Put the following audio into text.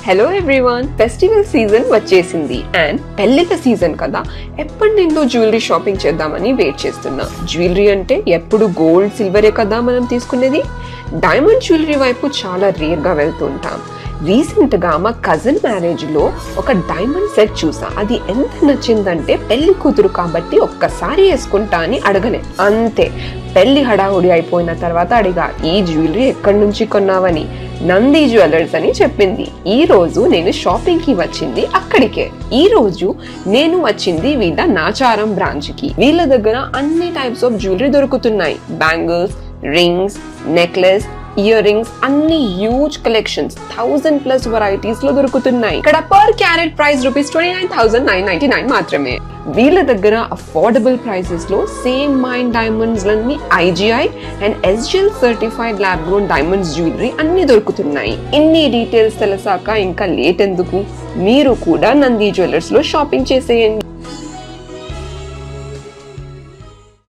Hello everyone, festival season వచ్చేసింది and పెళ్లిళ్ళ season కదా. ఎప్పటి నుండో జ్యువెలరీ షాపింగ్ చేద్దామని వెయిట్ చేస్తున్నా. జ్యువెలరీ అంటే ఎప్పుడు గోల్డ్ సిల్వరే కదా మనం తీసుకునేది. డైమండ్ జ్యువెలరీ వైపు చాలా రేర్ గా వెళ్తుంటాం. రీసెంట్ గా మా కజిన్ మ్యారేజ్ లో ఒక డైమండ్ సెట్ చూసా. అది ఎంత నచ్చిందంటే పెళ్లి కూతురు కాబట్టి ఒక్కసారి వేసుకుంటా అని అడగలే, అంతే. పెళ్లి హడావుడి అయిపోయిన తర్వాత అడిగా, ఈ జ్యువెలరీ ఎక్కడి నుంచి కొన్నావని. నంది జ్యువెలర్స్ అని చెప్పింది. ఈ రోజు నేను షాపింగ్ కి వచ్చింది అక్కడికే. ఈ రోజు నేను వచ్చింది వీళ్ళ నాచారం బ్రాంచ్ కి. వీళ్ళ దగ్గర అన్ని టైప్స్ ఆఫ్ జ్యువెలరీ దొరుకుతున్నాయి. Bangles, rings, necklace, ear rings, అన్ని హ్యూజ్ కలెక్షన్స్ 1000+ వెరైటీస్ లో దొరుకుతున్నాయి. ఇక్కడ పర్ క్యారెట్ ప్రైస్ ₹29,999 మాత్రమే. వీళ్ళ దగ్గర అఫోర్డబుల్ ప్రైసెస్ లో సేమ్ మైండ్ డైమండ్స్ లన్నీ IGI and SGL certified lab grown diamonds jewellery అన్ని దొరుకుతున్నాయి. ఇన్ని డీటెయిల్స్ తెలిసాక ఇంకా లేట్ ఎందుకు, మీరు కూడా నంది జ్యువెలర్స్ లో షాపింగ్ చేసేయండి.